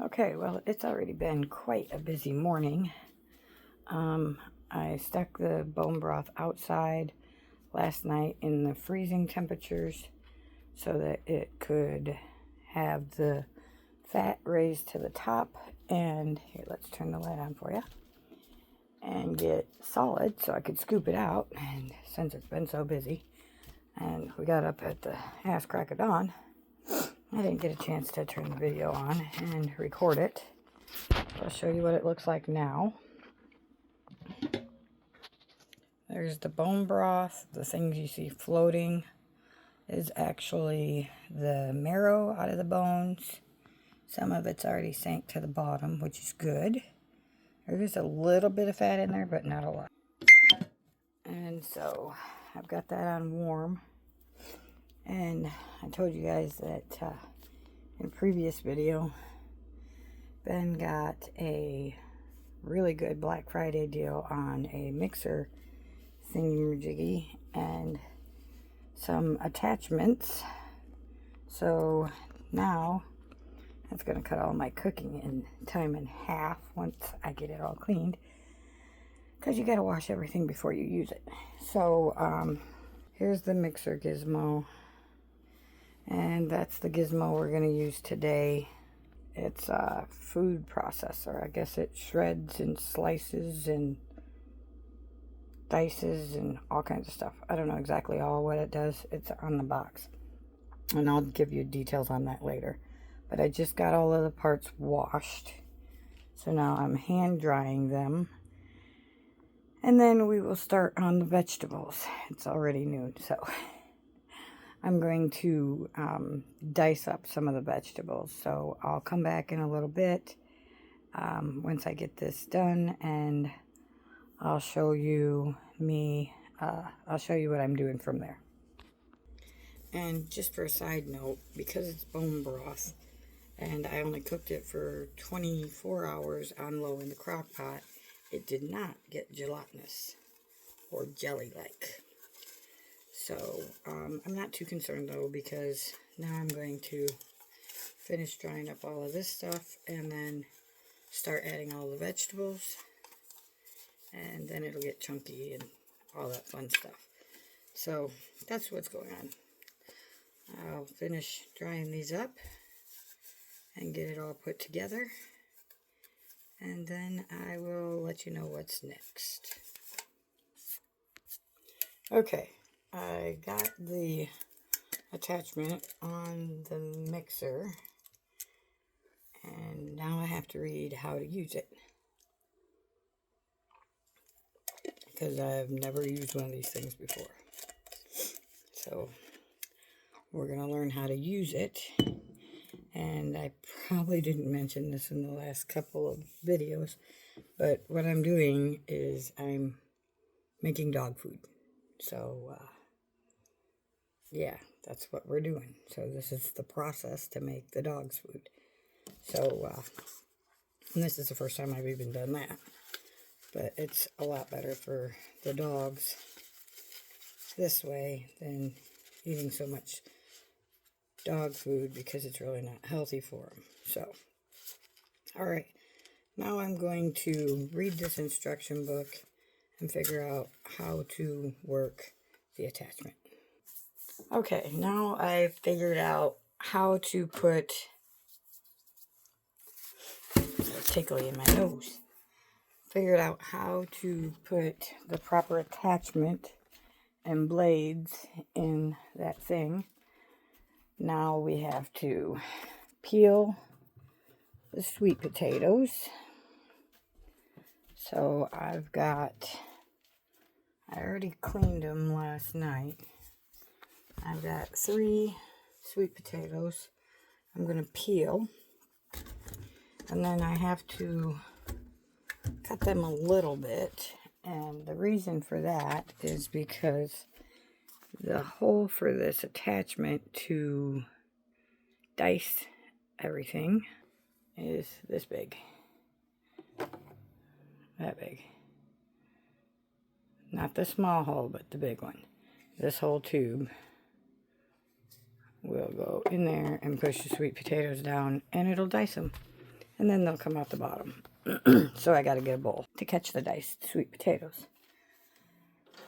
Okay, well, it's already been quite a busy morning. I stuck the bone broth outside last night in the freezing temperatures so that it could have the fat raised to the top. And here, let's turn the light on for you. And get solid so I could scoop it out. And since it's been so busy and we got up at the ass crack of dawn, I didn't get a chance to turn the video on and record it. I'll show you what it looks like now. There's the bone broth. The things you see floating is actually the marrow out of the bones. Some of it's already sank to the bottom, which is good. There's a little bit of fat in there, but not a lot. And so I've got that on warm. And I told you guys that in a previous video, Ben got a really good Black Friday deal on a mixer thingy-majiggy and some attachments. So now that's going to cut all my cooking time in half once I get it all cleaned, because you got to wash everything before you use it. So here's the mixer gizmo, and that's the gizmo we're going to use today. It's a food processor. I guess it shreds and slices and dices and all kinds of stuff. I don't know exactly all what it does. It's on the box, and I'll give you details on that later. But I just got all of the parts washed, so now I'm hand drying them, and then we will start on the vegetables. It's already noon, so I'm going to dice up some of the vegetables. So I'll come back in a little bit once I get this done, and I'll show you I'll show you what I'm doing from there. And just for a side note, because it's bone broth and I only cooked it for 24 hours on low in the crock pot, it did not get gelatinous or jelly-like. So I'm not too concerned though, because now I'm going to finish drying up all of this stuff and then start adding all the vegetables, and then it'll get chunky and all that fun stuff. So that's what's going on. I'll finish drying these up and get it all put together, and then I will let you know what's next. Okay, I got the attachment on the mixer, and now I have to read how to use it, because I've never used one of these things before. So we're going to learn how to use it. And I probably didn't mention this in the last couple of videos, but what I'm doing is I'm making dog food. So yeah, that's what we're doing. So this is the process to make the dog's food. So and this is the first time I've even done that, but it's a lot better for the dogs this way than eating so much dog food, because it's really not healthy for them. So, alright, now I'm going to read this instruction book and figure out how to work the attachment. Okay, now I've figured out how to put, it's tickly in my nose, figured out how to put the proper attachment and blades in that thing. Now we have to peel the sweet potatoes. So I already cleaned them last night. I've got 3 sweet potatoes I'm going to peel. And then I have to cut them a little bit. And the reason for that is because the hole for this attachment to dice everything is this big. That big. Not the small hole, but the big one. This whole tube will go in there and push the sweet potatoes down, and it'll dice them. and then they'll come out the bottom. So I got to get a bowl to catch the diced sweet potatoes.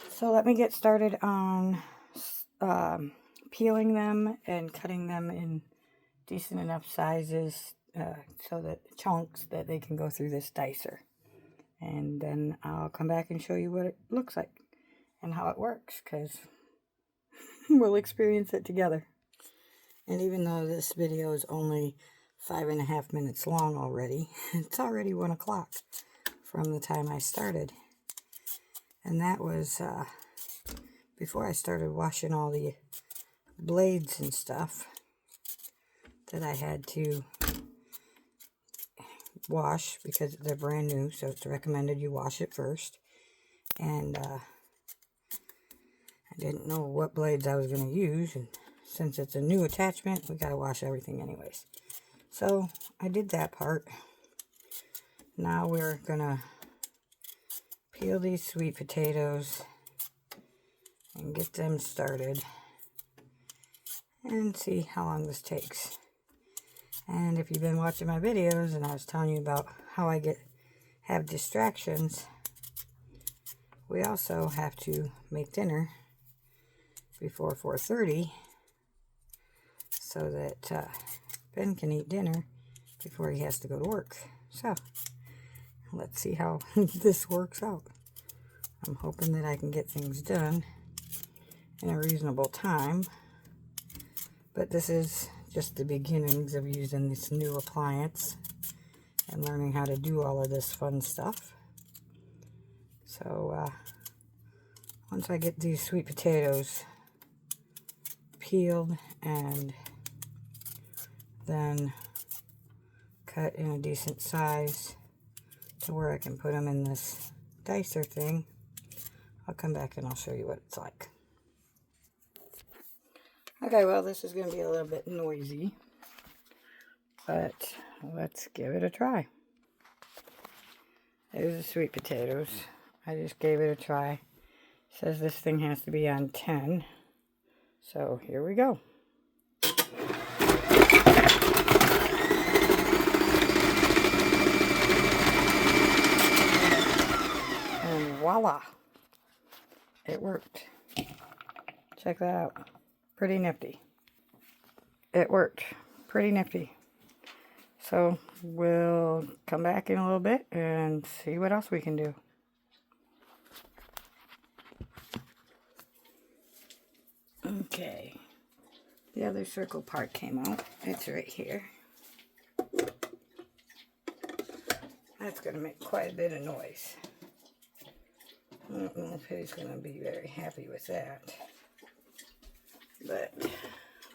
So let me get started on peeling them and cutting them in decent enough sizes so that chunks that they can go through this dicer. And then I'll come back and show you what it looks like and how it works, because we'll experience it together. And even though this video is only 5.5 minutes long already, it's already 1 o'clock from the time I started. And that was before I started washing all the blades and stuff that I had to wash because they're brand new, so it's recommended you wash it first. And I didn't know what blades I was going to use, and since it's a new attachment, we got to wash everything anyways. So I did that part. Now we're going to peel these sweet potatoes and get them started and see how long this takes. And if you've been watching my videos and I was telling you about how I have distractions, we also have to make dinner before 4:30 so that Ben can eat dinner before he has to go to work. So let's see how this works out. I'm hoping that I can get things done in a reasonable time, but this is just the beginnings of using this new appliance and learning how to do all of this fun stuff. So once I get these sweet potatoes peeled and then cut in a decent size to where I can put them in this dicer thing, I'll come back and I'll show you what it's like. Okay, well, this is going to be a little bit noisy, but let's give it a try. There's the sweet potatoes. I just gave it a try. It says this thing has to be on 10, so here we go. And voila! It worked. Check that out. Pretty nifty. It worked. Pretty nifty. So we'll come back in a little bit and see what else we can do. Okay. The other circle part came out. It's right here. That's going to make quite a bit of noise. I don't know if he's going to be very happy with that. But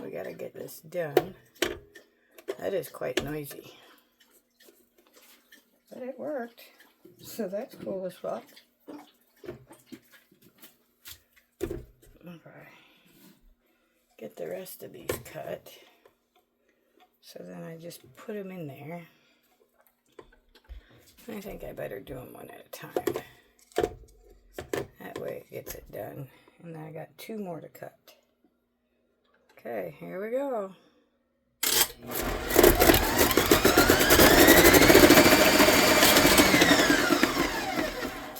we got to get this done. That is quite noisy. But it worked. So that's cool as fuck. Okay. Get the rest of these cut. So then I just put them in there. I think I better do them one at a time. That way it gets it done. And then I got 2 more to cut. Okay, here we go.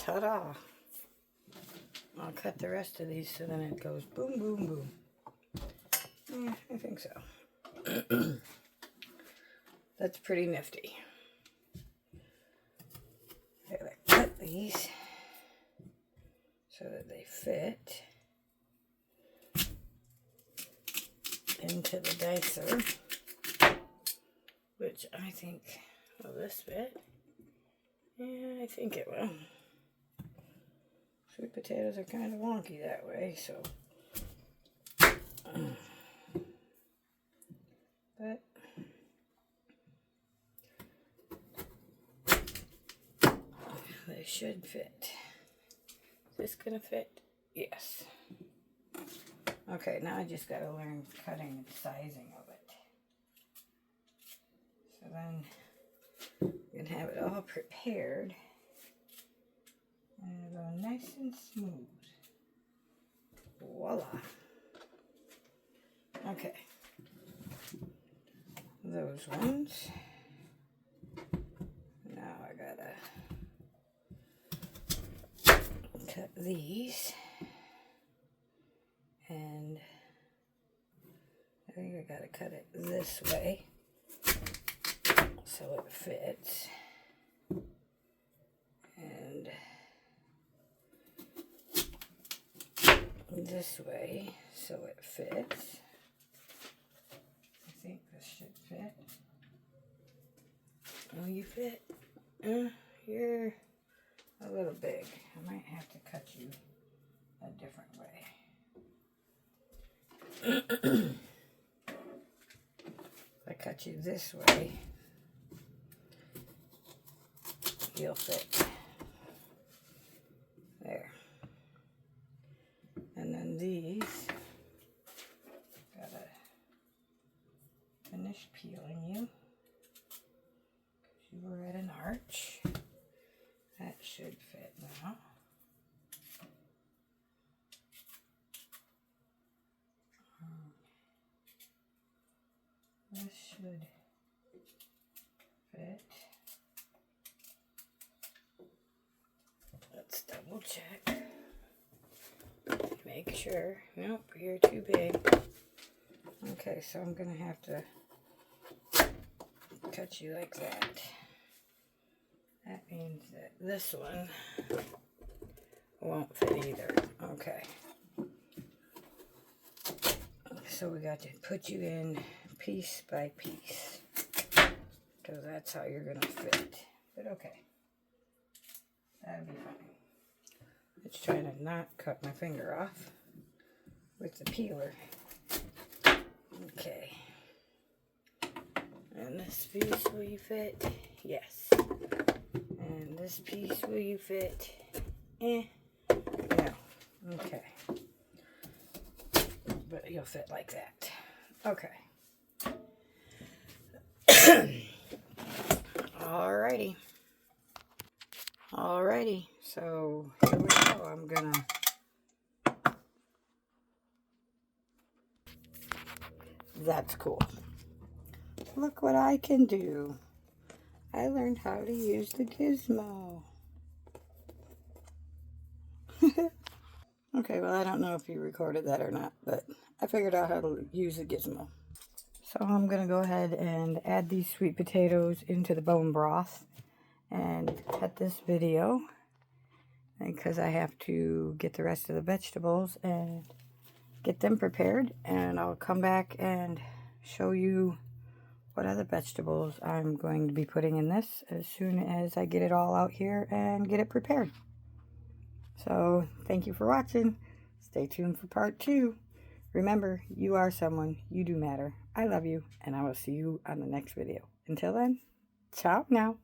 Ta-da! I'll cut the rest of these so then it goes boom, boom, boom. Yeah, I think so. That's pretty nifty. I gotta cut these so that they fit into the dicer, which I think, will this fit? Yeah, I think it will. Sweet potatoes are kind of wonky that way, so. But they should fit. Is this gonna fit? Yes. Okay, now I just gotta learn cutting and sizing of it. So then you can have it all prepared and it'll go nice and smooth. Voila. Okay. Those ones. these, and I think I gotta cut it this way so it fits, and this way so it fits. I think this should fit. Oh, you fit? You're a little big. I might have to cut you a different way. If I cut you this way, you'll fit. There. And then these, gotta finish peeling you. You were at an arch. That should fit now. This should fit. Let's double check. Make sure. Nope, you're too big. Okay, so I'm gonna have to cut you like that. That means that this one won't fit either. Okay. So we got to put you in piece by piece, because that's how you're gonna fit. But okay, that'll be fine. Let's try to not cut my finger off with the peeler. Okay. And this piece, will you fit? Yes. And this piece, will you fit? No. Okay. But you'll fit like that. Okay. Alrighty. Alrighty. So here we go. I'm gonna That's cool. Look what I can do. I learned how to use the gizmo. Okay, well, I don't know if you recorded that or not, but I figured out how to use the gizmo. So I'm going to go ahead and add these sweet potatoes into the bone broth and cut this video, because I have to get the rest of the vegetables and get them prepared, and I'll come back and show you what other vegetables I'm going to be putting in this as soon as I get it all out here and get it prepared. So thank you for watching. Stay tuned for part 2. Remember, you are someone, you do matter. I love you, and I will see you on the next video. Until then, ciao now.